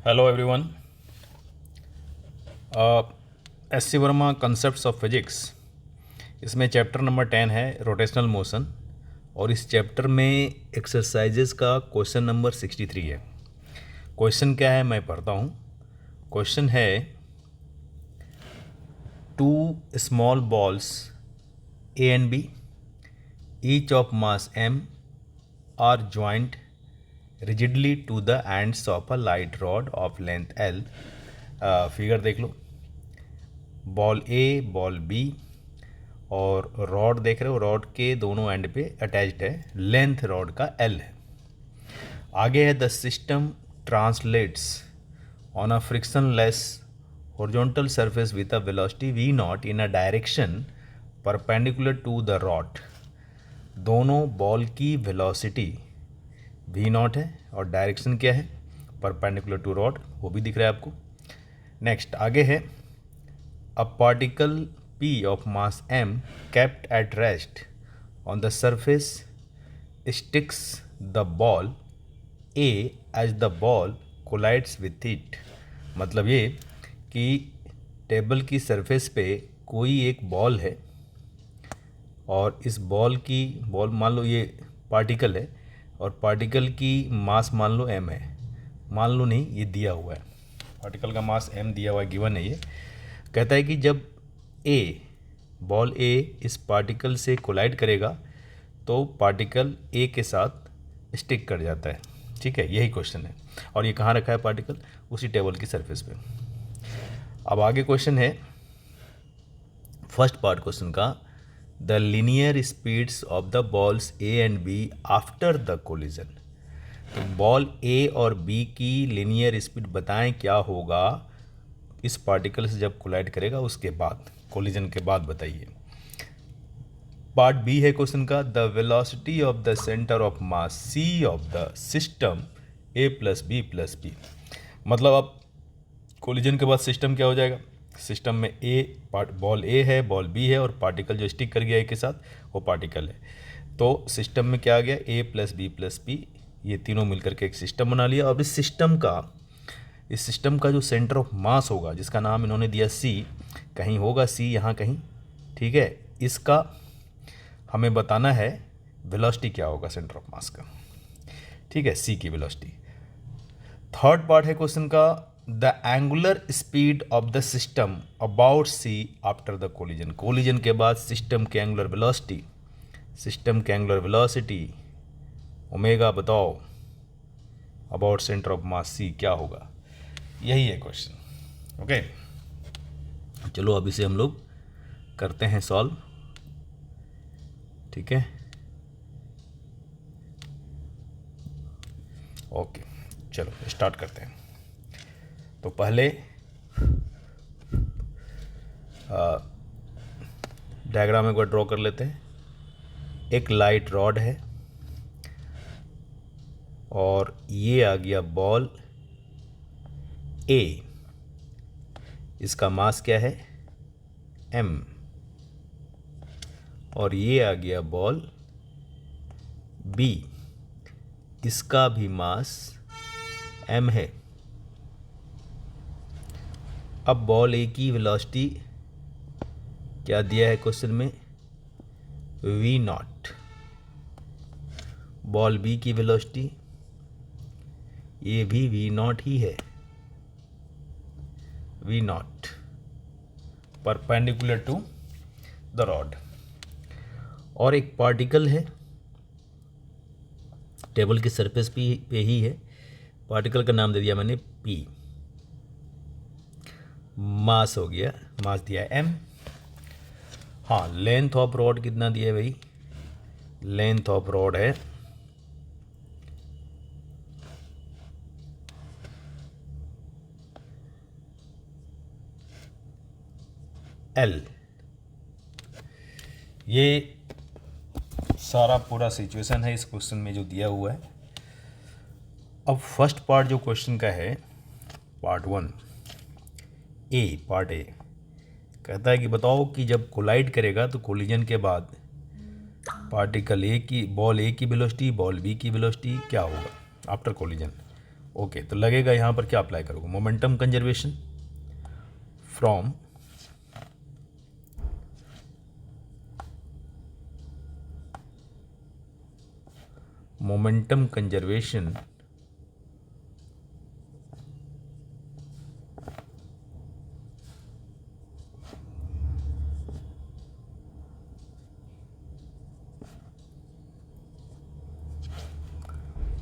Hello everyone. S C Verma concepts of physics, इसमें chapter number 10 है rotational motion, और इस चैप्टर में एक्सरसाइजेस का क्वेश्चन नंबर 63 है। क्वेश्चन क्या है मैं पढ़ता हूँ। क्वेश्चन है, two small balls A and B each of mass m are joint rigidly to the ends of a light rod of length L। Figure देख लो, बॉल ए बॉल बी और rod देख रहे हो, रॉड के दोनों and पे attached है, length rod का L है। आगे है the system translates on a frictionless horizontal surface with a velocity v nought in a direction perpendicular to the rod. दोनों बॉल की वेलोसिटी v नॉट है और डायरेक्शन क्या है, परपेंडिकुलर टू रॉड, वो भी दिख रहा है आपको। नेक्स्ट आगे है, a particle p of mass m kept at rest on the surface sticks the ball a as the ball collides with it. मतलब ये कि टेबल की सरफेस पे कोई एक बॉल है और इस बॉल मान लो ये पार्टिकल है और पार्टिकल की मास मान लो m है, मान लो नहीं, ये दिया हुआ है, पार्टिकल का मास m दिया हुआ है, गिवन है। ये कहता है कि जब बॉल A इस पार्टिकल से कोलाइड करेगा तो पार्टिकल A के साथ स्टिक कर जाता है। ठीक है, यही क्वेश्चन है, और ये कहाँ रखा है पार्टिकल, उसी टेबल की सरफेस पे। अब आगे क्वेश्चन है, फर्स्ट पार्ट क्वेश्चन का, the linear speeds of the balls A and B after the collision. तो बॉल ए और बी की लीनियर स्पीड बताएं क्या होगा इस पार्टिकल से जब कोलाइड करेगा, उसके बाद, कोलिजन के बाद बताइए। पार्ट बी है क्वेश्चन का, the velocity of the centre of mass C of the system A plus B plus B. मतलब अब कोलिजन के बाद सिस्टम क्या हो जाएगा, सिस्टम में बॉल ए है, बॉल बी है, और पार्टिकल जो स्टिक कर गया ए के साथ वो पार्टिकल है। तो सिस्टम में क्या आ गया, ए प्लस बी, ये तीनों मिलकर के एक सिस्टम बना लिया। अब इस सिस्टम का जो सेंटर ऑफ मास होगा, जिसका नाम इन्होंने दिया सी, कहीं होगा सी यहाँ कहीं, ठीक है, इसका हमें बताना है वेलोसिटी क्या होगा सेंटर ऑफ मास का। ठीक है, सी की वेलोसिटी। थर्ड पार्ट है क्वेश्चन का, the angular speed of the system about C after the collision. Collision के बाद सिस्टम के एंगुलर वेलोसिटी ओमेगा बताओ about centre of mass C क्या होगा, यही है क्वेश्चन। ओके, चलो अभी से हम लोग करते हैं सॉल्व। ठीक है, ओके, चलो स्टार्ट करते हैं। तो पहले डायग्राम एक बार ड्रॉ कर लेते हैं। एक लाइट रॉड है और ये आ गया बॉल ए, इसका मास क्या है m, और ये आ गया बॉल B, इसका भी मास m है। अब बॉल ए की वेलोसिटी क्या दिया है क्वेश्चन में, v नॉट। बॉल बी की वेलोसिटी ये भी v नॉट ही है, v nought perpendicular to the rod. और एक पार्टिकल है, टेबल की सरफेस पे ही है, पार्टिकल का नाम दे दिया मैंने p। मास हो गया, मास दिया है m। हाँ, लेंथ ऑफ रॉड कितना दिया है भाई, लेंथ ऑफ रॉड है L। ये सारा पूरा सिचुएशन है इस क्वेश्चन में जो दिया हुआ है। अब फर्स्ट पार्ट जो क्वेश्चन का है, पार्ट 1 पार्ट ए कहता है कि बताओ कि जब कोलाइड करेगा तो कोलिजन के बाद पार्टिकल बॉल ए की वेलोसिटी, बॉल बी की वेलोसिटी क्या होगा आफ्टर कोलिजन। ओके, तो लगेगा यहाँ पर क्या अप्लाई करोगे, momentum conservation from momentum conservation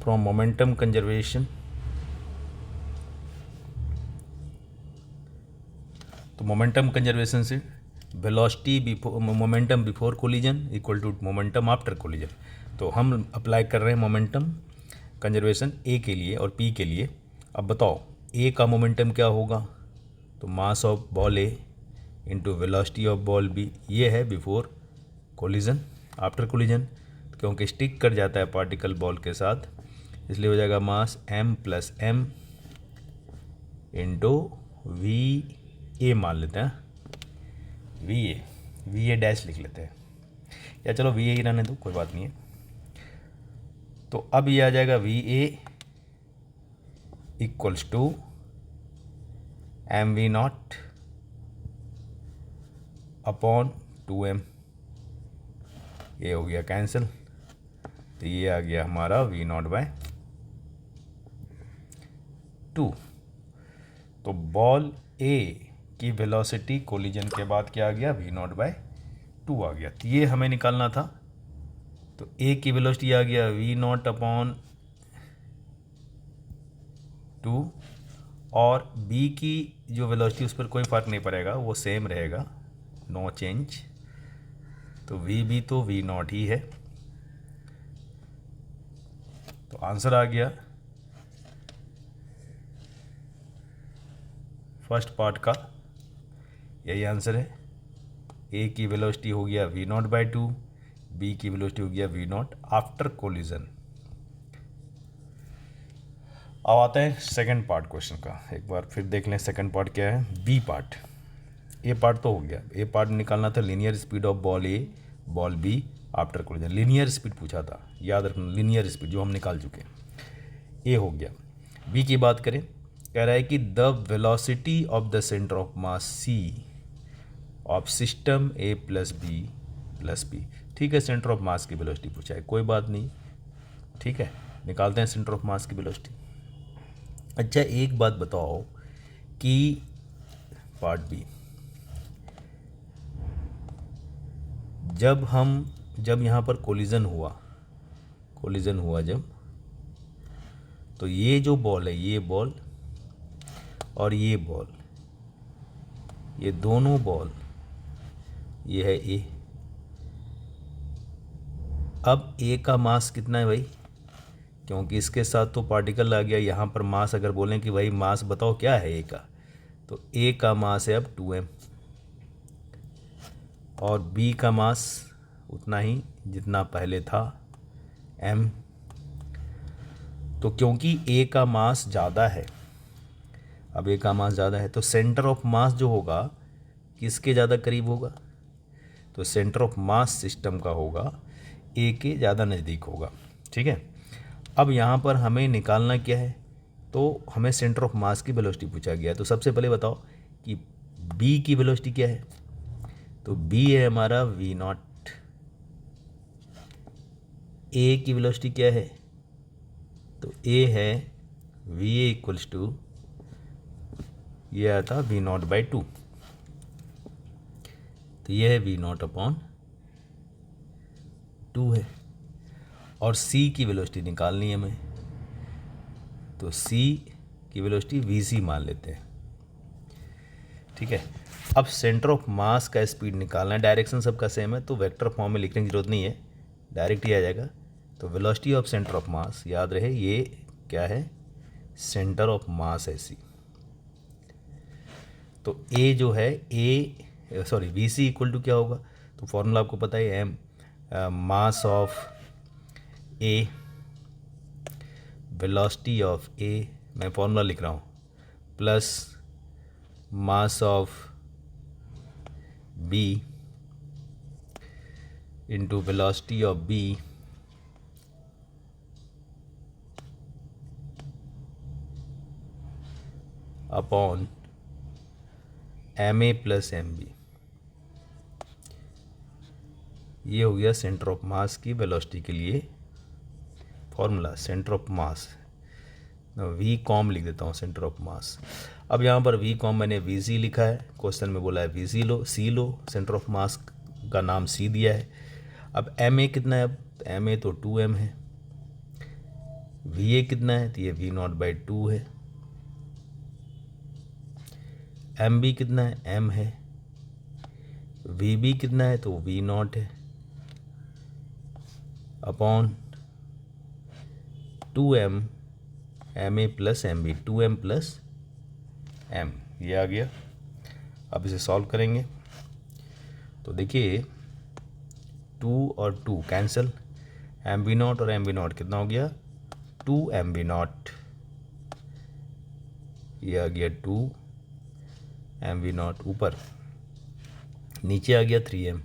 from momentum conservation। तो मोमेंटम कंजर्वेशन से velocity before momentum before collision equal to momentum after collision. तो हम अप्लाई कर रहे हैं मोमेंटम कंजर्वेशन ए के लिए और पी के लिए। अब बताओ ए का मोमेंटम क्या होगा, तो mass of ball A into velocity of ball B, ये है बिफोर कोलिजन। आफ्टर कोलिजन क्योंकि स्टिक कर जाता है पार्टिकल बॉल के साथ, इसलिए हो जाएगा mass m plus M into V A मान लेते हैं, वी ए डैश लिख लेते हैं, या चलो वी ए ही रहने दो, कोई बात नहीं है। तो अब ये आ जाएगा V A equals to M V not upon 2m, ये हो गया कैंसिल, तो ये आ गया हमारा वी नॉट बाय 2। तो बॉल ए की वेलोसिटी कोलिजन के बाद क्या आ गया, वी नॉट बाय 2 आ गया। तो ये हमें निकालना था, तो ए की वेलोसिटी आ गया वी नॉट अपॉन 2, और बी की जो वेलोसिटी उस पर कोई फ़र्क नहीं पड़ेगा, वो सेम रहेगा, नो चेंज। तो वी बी तो वी नॉट ही है। तो आंसर आ गया फर्स्ट पार्ट का, यही आंसर है। ए की वेलोसिटी हो गया वी नॉट बाई 2, बी की वेलोसिटी हो गया वी नॉट आफ्टर कोलिजन। अब आते हैं सेकंड पार्ट क्वेश्चन का, एक बार फिर देख लें सेकंड पार्ट क्या है। बी पार्ट, ए पार्ट तो हो गया, ए पार्ट निकालना था linear speed of ball A ball B after collision. Linear speed पूछा था, याद रखना, लीनियर स्पीड जो हम निकाल चुके हैं, ए हो गया। बी की बात करें, कह रहा है कि the velocity of the centre of mass C of system A plus B. ठीक है, सेंटर ऑफ मास की वेलोसिटी पूछा है, कोई बात नहीं, ठीक है, निकालते हैं सेंटर ऑफ मास की वेलोसिटी। अच्छा एक बात बताओ कि पार्ट बी, जब यहाँ पर कोलिजन हुआ जब, तो ये जो बॉल है, ये बॉल और ये बॉल, ये दोनों बॉल, ये है ए। अब ए का मास कितना है भाई, क्योंकि इसके साथ तो पार्टिकल आ गया, यहाँ पर मास अगर बोलें कि भाई मास बताओ क्या है ए का, तो ए का मास है अब 2m, और बी का मास उतना ही जितना पहले था m। तो क्योंकि ए का मास ज़्यादा है, अब ए का मास ज़्यादा है, तो सेंटर ऑफ मास जो होगा किसके ज़्यादा करीब होगा, तो सेंटर ऑफ मास सिस्टम का होगा ए के ज़्यादा नज़दीक होगा, ठीक है। अब यहाँ पर हमें निकालना क्या है, तो हमें सेंटर ऑफ मास की वेलोसिटी पूछा गया है। तो सबसे पहले बताओ कि बी की वेलोसिटी क्या है, तो बी है हमारा वी नॉट। ए की वेलोसिटी क्या है, तो ए है वी ए इक्वल्स टू, ये आया था वी नॉट बाई 2, तो ये है वी नॉट अपॉन 2 है। और सी की वेलोसिटी निकालनी है हमें, तो सी की वेलोसिटी वी सी मान लेते हैं, ठीक है। अब सेंटर ऑफ मास का स्पीड निकालना है, डायरेक्शन सबका सेम है, तो वेक्टर फॉर्म में लिखने की जरूरत नहीं है, डायरेक्ट ही आ जाएगा। तो वेलोसिटी ऑफ सेंटर ऑफ मास, याद रहे ये क्या है, सेंटर ऑफ मास है सी। तो ए जो है वी सी इक्वल टू क्या होगा, तो फॉर्मूला आपको पता है, M mass of A velocity of A, मैं फॉर्मूला लिख रहा हूँ, plus mass of B into velocity of B upon M A plus M B. ये हो गया सेंटर ऑफ मास की वेलोसिटी के लिए formula, centre of mass. V com लिख देता हूँ, सेंटर ऑफ मास। अब यहाँ पर वी कॉम मैंने वी सी लिखा है, क्वेश्चन में बोला है वी सी लो, सी लो, सेंटर ऑफ मास का नाम सी दिया है। अब एम ए कितना है, अब एम ए तो 2m है। वी ए कितना है, तो ये वी नॉट बाई 2 है। एम बी कितना है, m है। वी बी कितना है, तो वी नॉट है, upon 2m M A plus M B, 2m plus m, ये आ गया। अब इसे सॉल्व करेंगे तो देखिए 2 और 2 कैंसिल, एम बी नॉट और एम बी नॉट कितना हो गया, 2m बी नॉट, ये आ गया 2m बी नॉट, ऊपर नीचे आ गया 3m,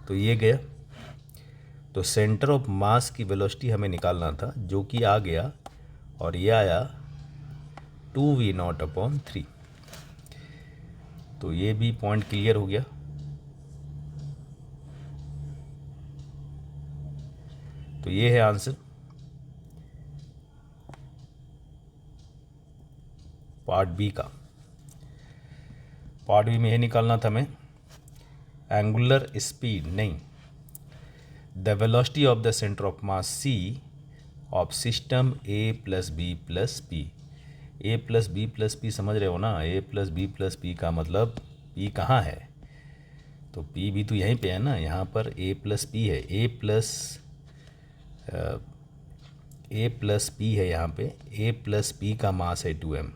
तो ये गया। तो सेंटर ऑफ मास की वेलोसिटी हमें निकालना था, जो कि आ गया, और ये आया 2v नॉट अपॉन 3। तो ये भी पॉइंट क्लियर हो गया। तो ये है आंसर। पार्ट बी का। पार्ट बी में यह निकालना था हमें एंगुलर स्पीड, नहीं, the velocity of the centre of mass C of system A plus B plus P. A plus B plus P समझ रहे हो ना, A plus B plus P का मतलब पी कहाँ है, तो पी भी तो यहीं पे है ना, यहाँ पर ए प्लस पी है, ए प्लस पी है यहाँ पे, ए प्लस पी का मास है 2m।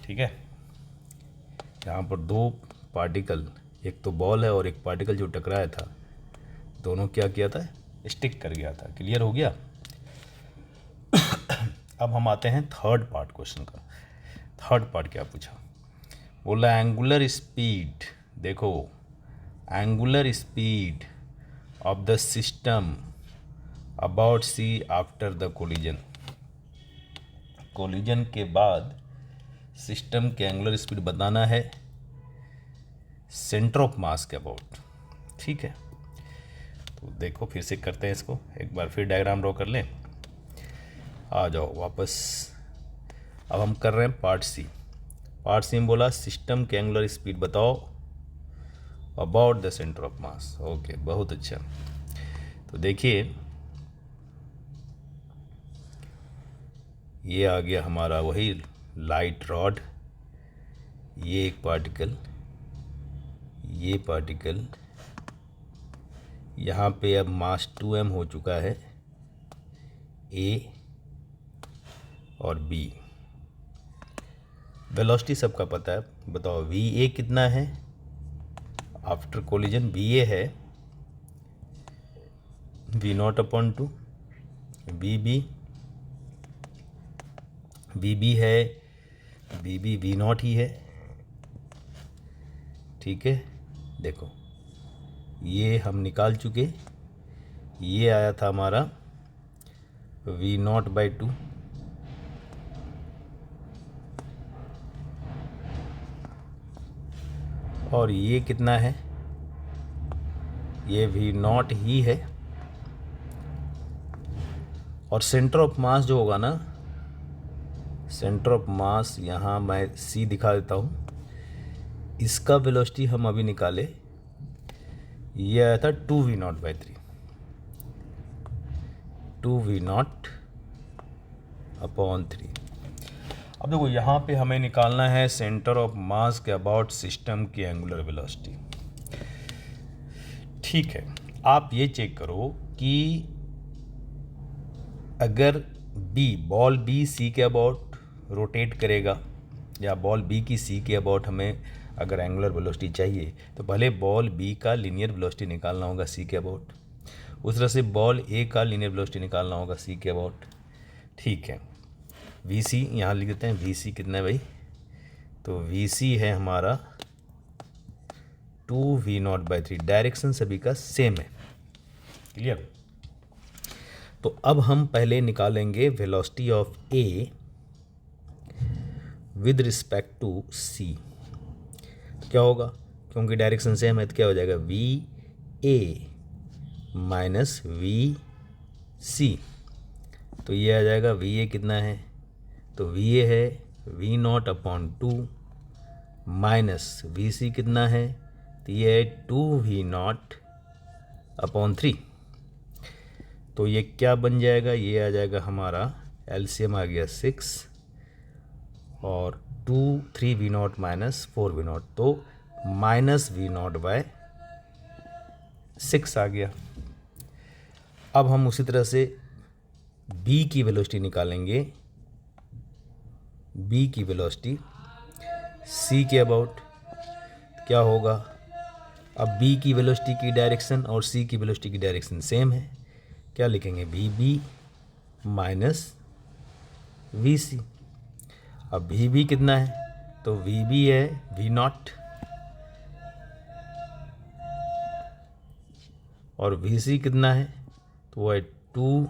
ठीक है, यहाँ पर दो पार्टिकल, एक तो बॉल है और एक पार्टिकल जो टकराया था, दोनों क्या किया था, स्टिक कर गया था। क्लियर हो गया। अब हम आते हैं थर्ड पार्ट क्वेश्चन का। थर्ड पार्ट क्या पूछा, बोला एंगुलर स्पीड, देखो angular speed of the system about C after the collision. Collision के बाद सिस्टम के एंगुलर स्पीड बताना है सेंटर ऑफ मास के अबाउट। ठीक है, तो देखो फिर से करते हैं इसको, एक बार फिर डायग्राम ड्रॉ कर लें। आ जाओ वापस। अब हम कर रहे हैं पार्ट सी। पार्ट सी में बोला सिस्टम के एंगुलर स्पीड बताओ about the centre of mass. Okay, बहुत अच्छा। तो देखिए ये आ गया हमारा वही लाइट रॉड, ये एक पार्टिकल, ये पार्टिकल, यहाँ पे अब मास 2m हो चुका है, A और B। वेलोसिटी सबका पता है, बताओ VA कितना है आफ्टर कोलिजन, VA है V नॉट अपॉन 2, VB है, VB V नॉट ही है। ठीक है, देखो ये हम निकाल चुके, ये आया था हमारा V नॉट बाई 2, और ये कितना है, ये V नॉट ही है। और सेंटर ऑफ मास जो होगा ना, सेंटर ऑफ मास यहाँ मैं C दिखा देता हूँ, इसका वेलोसिटी हम अभी निकाले, ये आया था 2v not by 3, 2v not upon 3। अब देखो यहाँ पे हमें निकालना है सेंटर ऑफ मास के अबाउट सिस्टम की एंगुलर वेलोसिटी। ठीक है, आप ये चेक करो कि अगर बॉल बी सी के अबाउट रोटेट करेगा, या बॉल बी की सी के अबाउट हमें अगर एंगुलर वेलोसिटी चाहिए, तो पहले बॉल बी का लीनियर वेलोसिटी निकालना होगा सी के अबाउट, उस तरह से बॉल ए का लीनियर वेलोसिटी निकालना होगा सी के अबाउट। ठीक है, वी सी यहाँ लिख देते हैं, वी सी कितना है भाई, तो वी सी है हमारा 2v नॉट बाई 3, डायरेक्शन सभी का सेम है। क्लियर। तो अब हम पहले निकालेंगे velocity of A with respect to C. क्या होगा, क्योंकि डायरेक्शन सेम है तो क्या हो जाएगा, वी ए माइनस वी सी। तो ये आ जाएगा वी ए कितना है, तो वी ए है V not upon 2 minus V C कितना है, तो ये है 2 वी नॉट अपॉन 3। तो ये क्या बन जाएगा, ये आ जाएगा हमारा एलसीएम आ गया 6 और 3 V nought minus 4 V nought, तो माइनस वी नॉट बाय 6 आ गया। अब हम उसी तरह से बी की वेलोसिटी निकालेंगे, बी की वेलोसिटी सी के अबाउट क्या होगा। अब बी की वेलोसिटी की डायरेक्शन और सी की वेलोसिटी की डायरेक्शन सेम है, क्या लिखेंगे, वी बी माइनस वी सी। अब वी बी कितना है, तो वी बी है वी नॉट और वी सी कितना है, तो वो है 2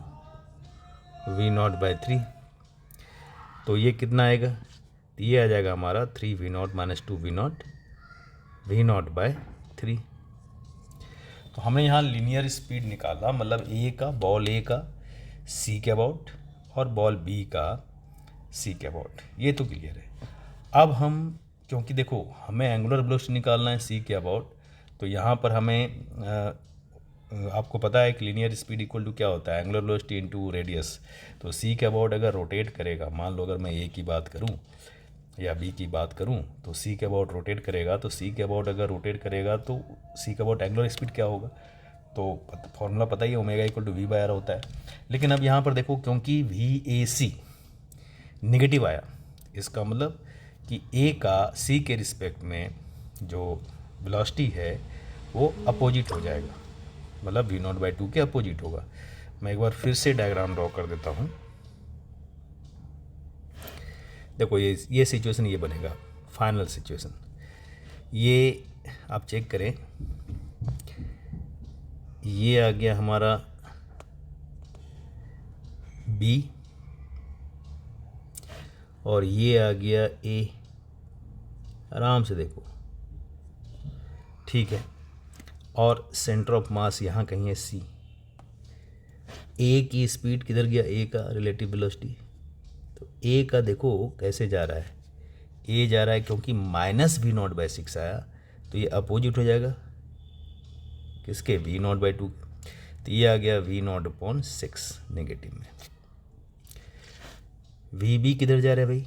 वी नॉट बाई 3। तो ये कितना आएगा, तो ये आ जाएगा हमारा 3 V nought minus 2 V not by 3। तो हमने यहाँ लीनियर स्पीड निकाला, मतलब ए का, बॉल ए का सी के अबाउट और बॉल बी का सी के अबाउट, ये तो क्लियर है। अब हम, क्योंकि देखो हमें एंगुलर वेलोसिटी निकालना है सी के अबाउट, तो यहाँ पर हमें आपको पता है कि लीनियर स्पीड इक्वल टू क्या होता है, एंगुलर वेलोसिटी इनटू रेडियस। तो सी के अबाउट अगर रोटेट करेगा, मान लो अगर मैं ए की बात करूँ या बी की बात करूँ, तो सी के अबाउट रोटेट करेगा, तो सी के अबाउट अगर रोटेट करेगा तो सी के अबाउट एंगुलर स्पीड क्या होगा, तो फॉर्मूला पता ही है, omega equal to V by R होता है। लेकिन अब यहाँ पर देखो, क्योंकि वी ए सी निगेटिव आया, इसका मतलब कि ए का सी के रिस्पेक्ट में जो वेलोसिटी है वो अपोजिट हो जाएगा, मतलब वी नॉट बाई 2 के अपोजिट होगा। मैं एक बार फिर से डायग्राम ड्रॉ कर देता हूँ। देखो ये सिचुएशन ये बनेगा, फाइनल सिचुएशन ये आप चेक करें, ये आ गया हमारा बी और ये आ गया ए, आराम से देखो, ठीक है। और सेंटर ऑफ मास यहाँ कहीं है सी। ए की स्पीड किधर गया, ए का रिलेटिव वेलोसिटी, तो ए का देखो कैसे जा रहा है, ए जा रहा है क्योंकि माइनस वी नॉट बाई 6 आया, तो ये अपोजिट हो जाएगा किसके, वी नॉट बाई 2। तो ये आ गया वी नॉट अपॉन 6 नेगेटिव में। वी बी किधर जा रहा है भाई,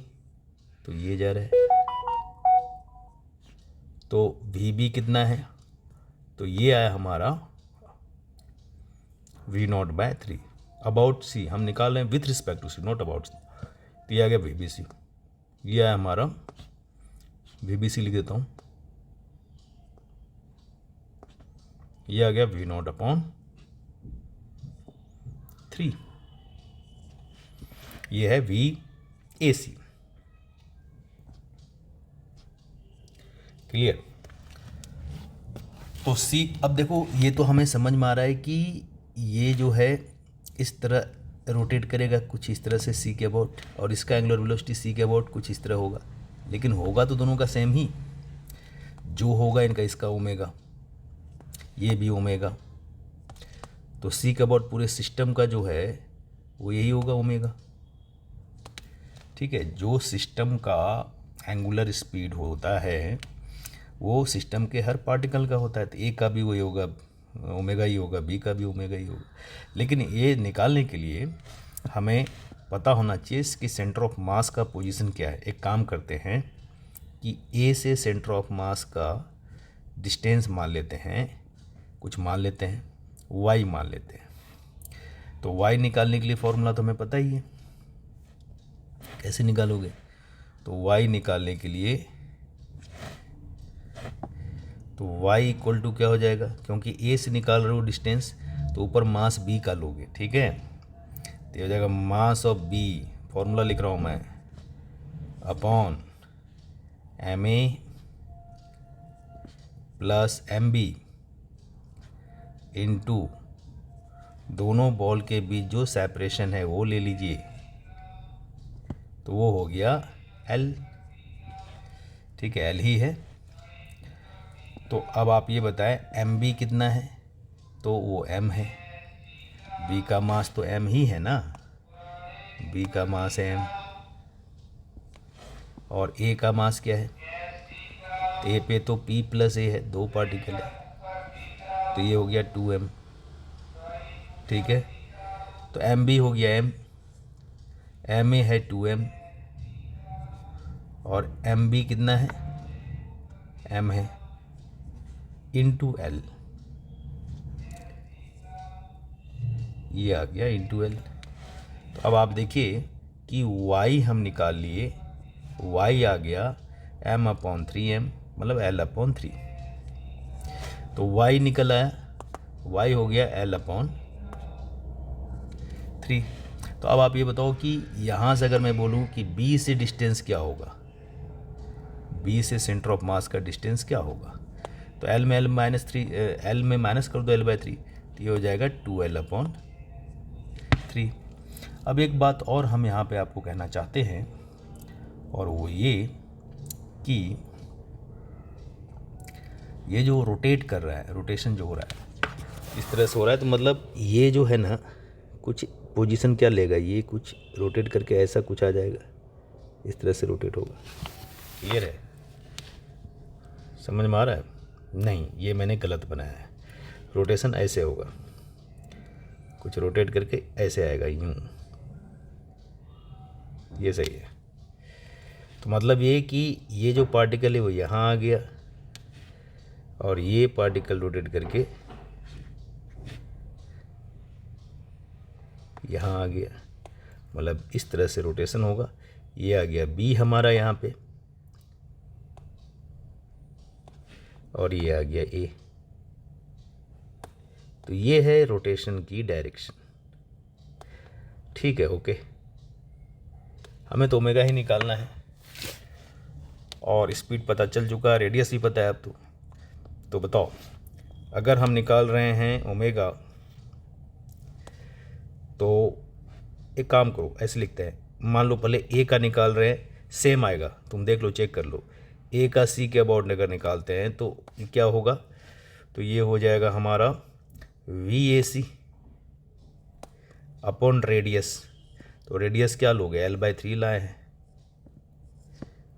तो ये जा रहा है, तो वी बी कितना है, तो ये आया हमारा V not by 3। About C हम निकाल रहे हैं with respect to C, naught about C, तो ये आ गया वी बी सी, ये आया हमारा वी बी सी, लिख देता हूँ, ये आ गया वी नॉट अपॉन 3, ये है वी ए सी। क्लियर। तो सी, अब देखो ये तो हमें समझ में आ रहा है कि ये जो है इस तरह रोटेट करेगा कुछ इस तरह से सी के अबाउट, और इसका एंगुलर वेलोसिटी सी के अबाउट कुछ इस तरह होगा, लेकिन होगा तो दोनों का सेम ही, जो होगा इनका, इसका ओमेगा, ये भी ओमेगा, तो सी के अबाउट पूरे सिस्टम का जो है वो यही होगा ओमेगा। ठीक है, जो सिस्टम का एंगुलर स्पीड होता है वो सिस्टम के हर पार्टिकल का होता है, तो ए का भी वही होगा, ओमेगा ही होगा, बी का भी ओमेगा ही होगा। लेकिन ये निकालने के लिए हमें पता होना चाहिए कि सेंटर ऑफ मास का पोजीशन क्या है। एक काम करते हैं कि ए से सेंटर ऑफ मास का डिस्टेंस मान लेते हैं, कुछ मान लेते हैं, वाई मान लेते हैं। तो वाई निकालने के लिए फॉर्मूला तो हमें पता ही है, कैसे निकालोगे, तो वाई निकालने के लिए तो y इक्वल टू क्या हो जाएगा, क्योंकि a से निकाल रहे हो डिस्टेंस, तो ऊपर मास b का लोगे, ठीक है, तो हो जाएगा मास ऑफ b, फॉर्मूला लिख रहा हूँ मैं, upon ma plus mb into दोनों बॉल के बीच जो सेपरेशन है वो ले लीजिए, तो वो हो गया l। ठीक है, एल ही है। तो अब आप ये बताएं एम बी कितना है, तो वो एम है। बी का मास तो एम ही है ना, बी का मास है एम। और ए का मास क्या है, तो ए पे तो पी प्लस ए है, 2 पार्टिकल है, तो ये हो गया 2m। ठीक है, तो एम बी हो गया एम, एम ए है 2m, और एम बी कितना है, एम है, इंटू एल, ये आ गया इंटू एल। तो अब आप देखिए कि y हम निकाल लिए, y आ गया m/3m, मतलब l/3। तो y निकल आया, y हो गया l/3। तो अब आप ये बताओ कि यहाँ से अगर मैं बोलूँ कि b से डिस्टेंस क्या होगा, b से सेंटर ऑफ मास का डिस्टेंस क्या होगा, तो l में l में माइनस कर दो l/3, तो ये हो जाएगा 2l/3। अब एक बात और हम यहाँ पे आपको कहना चाहते हैं, और वो ये कि ये जो रोटेट कर रहा है, रोटेशन जो हो रहा है इस तरह से हो रहा है, तो मतलब ये जो है ना कुछ पोजीशन क्या लेगा, ये कुछ रोटेट करके ऐसा कुछ आ जाएगा, इस तरह से रोटेट होगा। क्लियर है, समझ में आ रहा है? नहीं, ये मैंने गलत बनाया है। रोटेशन ऐसे होगा, कुछ रोटेट करके ऐसे आएगा, यूँ, ये सही है। तो मतलब ये कि ये जो पार्टिकल है वो यहाँ आ गया, और ये पार्टिकल रोटेट करके यहाँ आ गया, मतलब इस तरह से रोटेशन होगा। ये आ गया बी हमारा यहाँ पे, और ये आ गया ए। तो ये है रोटेशन की डायरेक्शन। ठीक है, ओके। हमें तो ओमेगा ही निकालना है, और स्पीड पता चल चुका है, रेडियस भी पता है अब तो बताओ, अगर हम निकाल रहे हैं ओमेगा, तो एक काम करो, ऐसे लिखते हैं, मान लो पहले ए का निकाल रहे हैं, सेम आएगा, तुम देख लो, चेक कर लो। ए का सी के अबाउट अगर निकालते हैं तो क्या होगा, तो ये हो जाएगा हमारा V A C upon radius. तो रेडियस क्या लोगे, l/3 लाए हैं,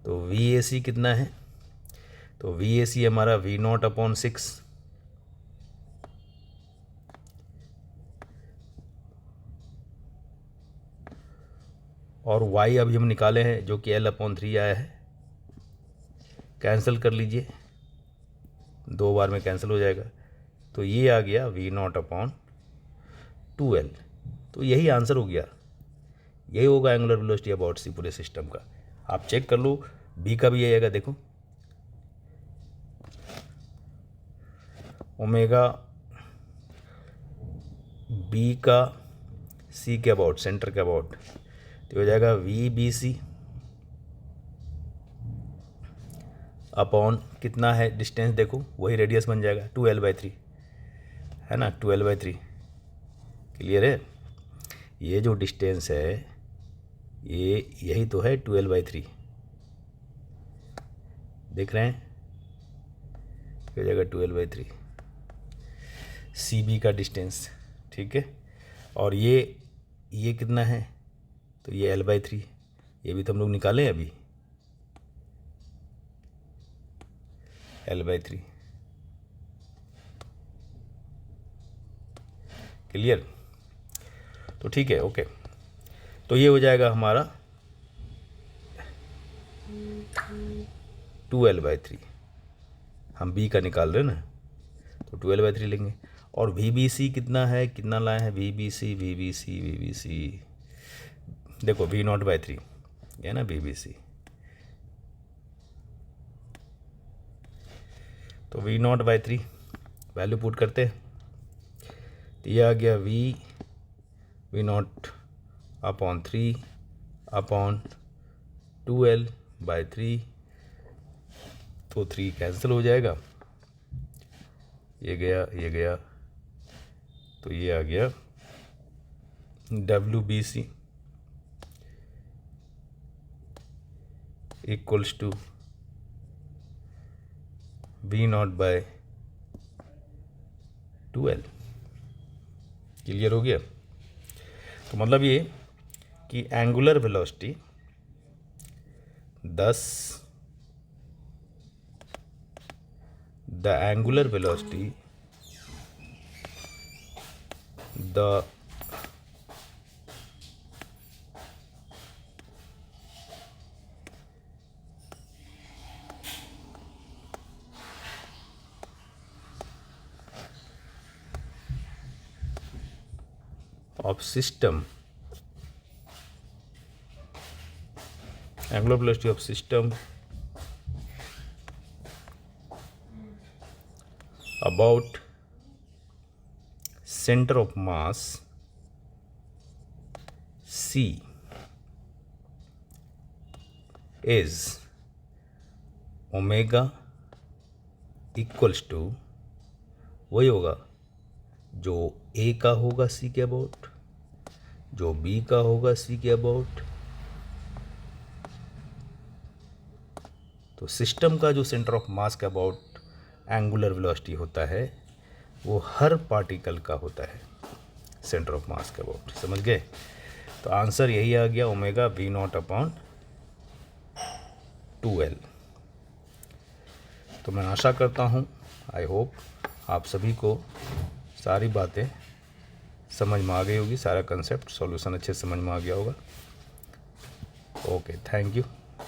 तो वी ए सी कितना है, तो वी ए सी हमारा V0/6, और y अभी हम निकाले हैं जो कि l/3 आया है, कैंसिल कर लीजिए, 2 बार में कैंसिल हो जाएगा, तो ये आ गया V0/2l। तो यही आंसर हो गया, यही होगा एंगुलर वेलोसिटी अबाउट सी पूरे सिस्टम का। आप चेक कर लो, बी का भी यही आएगा, देखो ओमेगा बी का सी के अबाउट, सेंटर के अबाउट, तो हो जाएगा VBC अपॉन कितना है डिस्टेंस, देखो वही रेडियस बन जाएगा 2l/3, है ना, 2l/3। क्लियर है, ये जो डिस्टेंस है ये यही तो है 2l/3, देख रहे हैं, हो जाएगा 2l/3 CB का डिस्टेंस। ठीक है, और ये कितना है, तो ये l/3, ये भी तो हम लोग निकाले अभी, l/3। क्लियर, तो ठीक है, ओके। तो ये हो जाएगा हमारा 2l/3, हम बी का निकाल रहे हैं ना, तो 2l/3 लेंगे। और VBC कितना है, कितना लाए हैं, VBC देखो V0/3 है ना, VBC, तो V0/3 वैल्यू पुट करते हैं, तो ये आ गया V0/3/2l/3, तो 3 कैंसिल हो जाएगा, ये गया, तो ये आ गया WBC equals to V not by 2L। Clear हो गया? तो मतलब ये कि angular velocity 10, the angular velocity the of system, angular velocity of system about center of mass C is omega equals to वही होगा जो ए का होगा सी के अबाउट, जो बी का होगा सी के अबाउट। तो सिस्टम का जो सेंटर ऑफ मास के अबाउट एंगुलर वेलोसिटी होता है वो हर पार्टिकल का होता है सेंटर ऑफ मास के अबाउट। समझ गए? तो आंसर यही आ गया, omega we not upon 2L। तो मैं आशा करता हूँ, आई होप आप सभी को सारी बातें समझ में आ गई होगी, सारा कंसेप्ट सॉल्यूशन अच्छे से समझ में आ गया होगा। Okay, thank you.